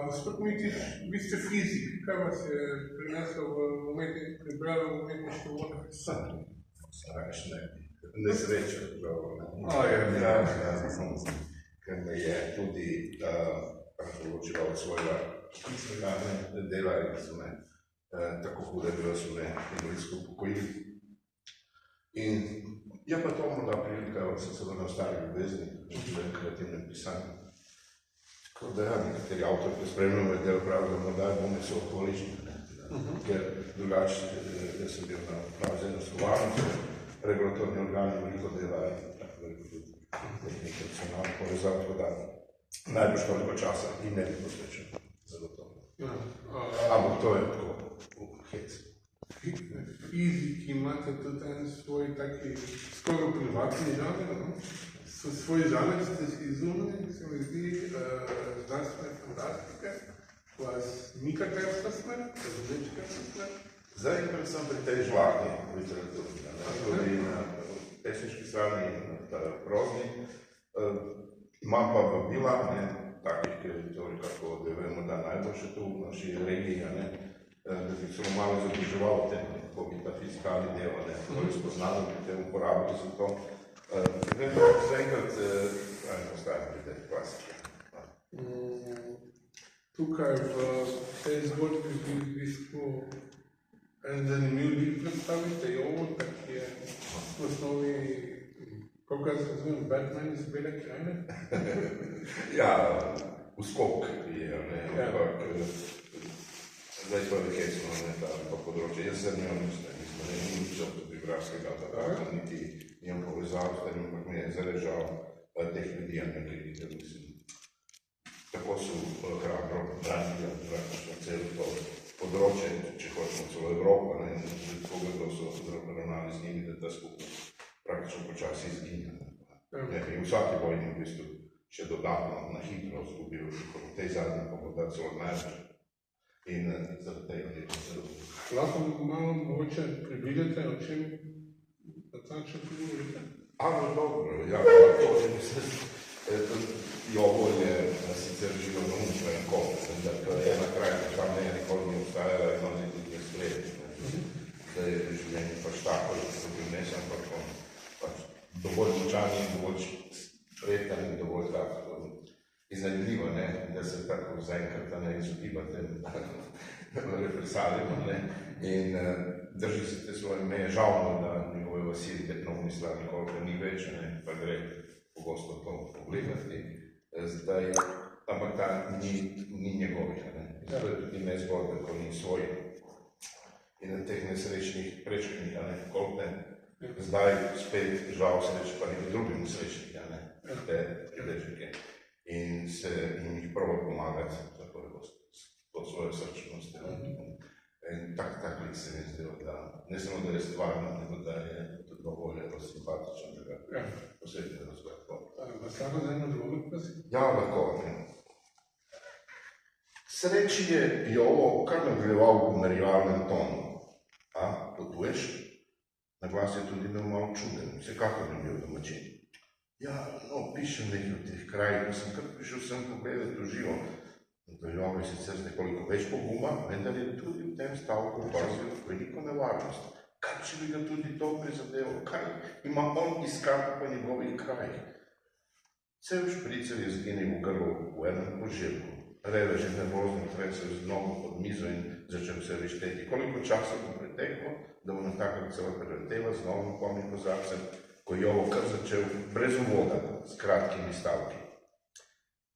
Gospod Mitić, vi ste fizik. Kaj vas je prinesel v umetništvo vode? Strašne nesreče, ker me je tudi razločila od svojega poklicnega dela in so me tako hude, da so me invalidsko upokojili. In je pa to morda prilika, da sem se vrnil stari ljubezni, v kreativnem pisanju. Tako da nekateri avtori, ki spremljajo moj del, pravijo, da morda bome so okolični, ker drugače, jaz sem bil na pravzeno slovarnico, regulatorni organi veliko dela in tako veliko tudi tehnike nacionalno povezal, tako da najbolj toliko časa in ne bi posvečen zagotovo. Ampak to je tako hec. Fiziki imate tudi en svoj taki skoraj privatni žanr, no? Svoj žanr ste si izumili, se mi zdi, znanstvene fantastike, vas mika krvska smer, razumečka smer. Zdaj predvsem pri tej žvahni literaturi, tudi na pesniški strani in prozni. Imam pa vabila, takih teorikov, da vemo, da najboljše tu v naši regiji, da bi se malo zabliževal tem, kako bi ta fiskalni del, kako bi spoznali, bi te uporabili za to. Zaenkrat ostajam pri tej klasiki. Tukaj v tej zgodbi bi v bistvu en zanimiv lik predstavite, Jovo, ki je v osnovi, kako jaz razumem, Batman iz Bele krajine? Ja, uskok je, ampak zdaj to je hecno, to področje. Jaz se njo nismo nič autobiografskega, niti njem povezal, ampak mi je zarežal teh ljudi, ki mislim. Tako so hrabro branili praktično celo to področje, če hočemo celo Evropo, in koga so ravnali z njimi, da ta skupnost praktično počasi izginja. In vsaki vojni v bistvu še dodatno na hitro zgubil, v tej zadnji pa morda celo največ. In zaradi tega je to zelo. Lahko malo mogoče približate, o čem natančno govorite? Dobro, ja, to Jovo je sicer živel na Unčeven kopec, to je ena krajina, tam nikoli ni obstajala eno nekaj spred. Zdaj je življenje pač tako, da se bil nesen, pač dovolj močan in dovolj spreten in dovolj tako iznajdljivo, da se tako zaenkrat izogiba tem represalijam in drži se te svoje meje. Žalno, da njegove vasi Petnovni slav nikoli ni več, pa gre pogosto to pogledati. Zdaj, ampak ta ni njegovih, to je tudi ne zgodbe, ko ni svoj. In na teh nesrečnih prečknih, koliko zdaj spet žal sreč pa neki drugi nesrečnih, te prečke. In jih proba pomagati pod svojo srčnost. In tak lik se mi zdelo, da ne samo, da je stvarno, nego da je tudi dovolj simpatičen, da ga posebej razgled. Vas lahko za eno drugo prosim? Ja, lahko. Sreči je Jovo kar nadaljeval v pomerjevalnem tonu. Potuješ? Na glas je tudi imel malo čuden, vsekakor ne bil domačin. Ja, pišem nekaj v teh krajih, ko sem kar prišel sem pogledati v živo. Jovo je sicer nekoliko več poguma, vendar je tudi v tem stavku opazil veliko nevarnost. Kaj če bi ga tudi to prizadeval? Kaj ima on iskati po njegovih krajih? Cel špricer je zginil v grlu v enem poželjku. Revež je nervozno tresel z nogo pod mizo in začel se rišteti. Koliko časa bo preteklo, da bo takrat celo preletela z novim polnim kozarcem, ko je Jovo kar začel brez uvoda, s kratkimi stavki.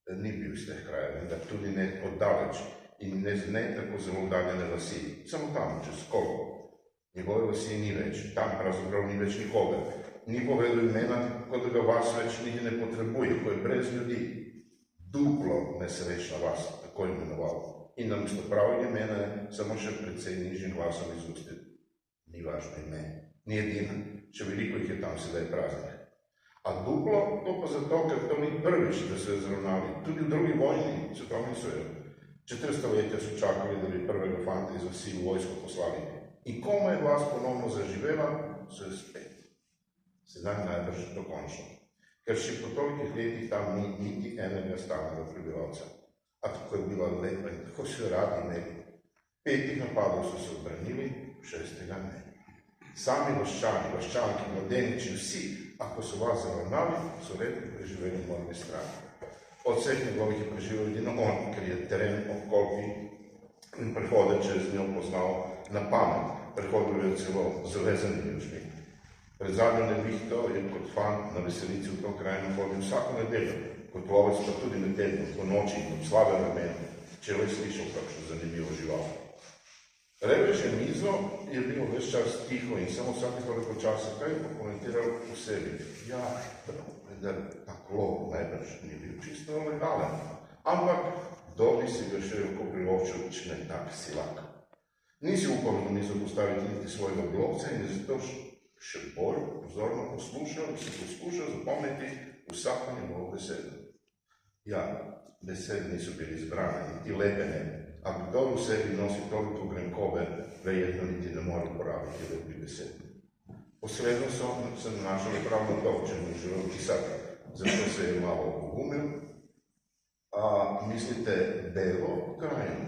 Ni bil iz teh krajev, vendar tudi ne oddaleč in ne tako zelo oddaljene vasi, samo tam, čez Kolko. Njegove vasi ni več, tam pravzaprav ni več nikoga. Ni povedal imena, kot da ga vas več niti ne potrebuje, ko je brez ljudi. Duplo nesrečna vas, tako imenoval. In namesto pravega imena samo še precej nižjim glasom izustil. Ni važno ime, ni edina, še veliko jih je tam sedaj praznih. A duplo, to pa zato, ker to ni prvič, da so jo zravnali. Tudi v drugi vojni svetovni so jo. 4 stoletja so čakali, da bi prvega fanta iz vasi v vojsko poslali. In koma je vlast ponovno zaživela, so jo spet. Sedaj najbrž dokončno. Ker še po tolikih letih tam ni niti enega stalnega prebivalca. a tako je bila lepa in tako so jo radi imeli. 5 napadov so se obranili, 6. ne. Sami vaščanki, mladeniči, vsi, ako so vas zavrnali, so redko preživeli v morni strani. Od vseh njegovih je preživel edino on, ker je teren obkolki in prehode čez njo poznal na pamet. Prehodil je celo zavezani ljudmi. Pred zadnjo nevihto je kot fan na veselici v to krajino hodil vsako nedeljo, kot lovec pa tudi med tednom, po noči in ob slabe vremenu, če je slišal kakšno zanimivo žival. Revež je mizo je bil ves čas tiho in samo vsake toliko časa kaj pokomentiral v sebi. Ja, vendar tak lov najbrž ni bil čisto legalen, ampak kdo bi si ga še lahko privoščil, če ne tak silak. Nisi upal na mizo postaviti niti svojega blokca in je zato še bolj pozorno poslušal in si poskušal zapomniti vsako njegovo besedo. Ja, besede niso bili izbrane, niti lepe ne, a kdo v sebi nosi toliko grenkobe, verjetno niti ne more uporabiti lepi besed. Posledno so se nanašali prav na to, če mu želel pisati, zato se je malo pogumil. A mislite belo krajino?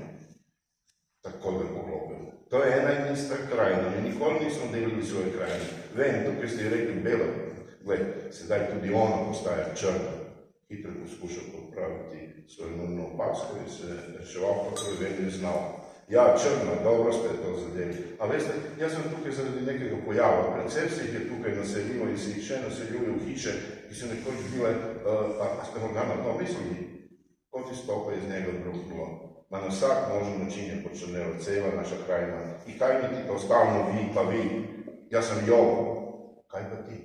Tako je poglobil. To je ena in ista krajina, mi nikoli nismo delili svoje krajine. Vem, tukaj ste rekli belo, gled, sedaj tudi ona postaja črna. Hitro poskušal popraviti svojo nujno opasko in se reševal, kako je vedno znal. Ja, črna, dobro ste to zadeli. A veste, jaz sem tukaj zaradi nekega pojava. Predvsem se jih je tukaj naselilo in se jih še naseljuje v hiše, ki so nekoč bile, a ste morda na to mislili? Kot izstopa iz njega drugilo. Na vsak možen način je počrnela cela naša krajina. I kaj niti to stalno vi, pa vi. Jaz sem jo. Kaj pa ti?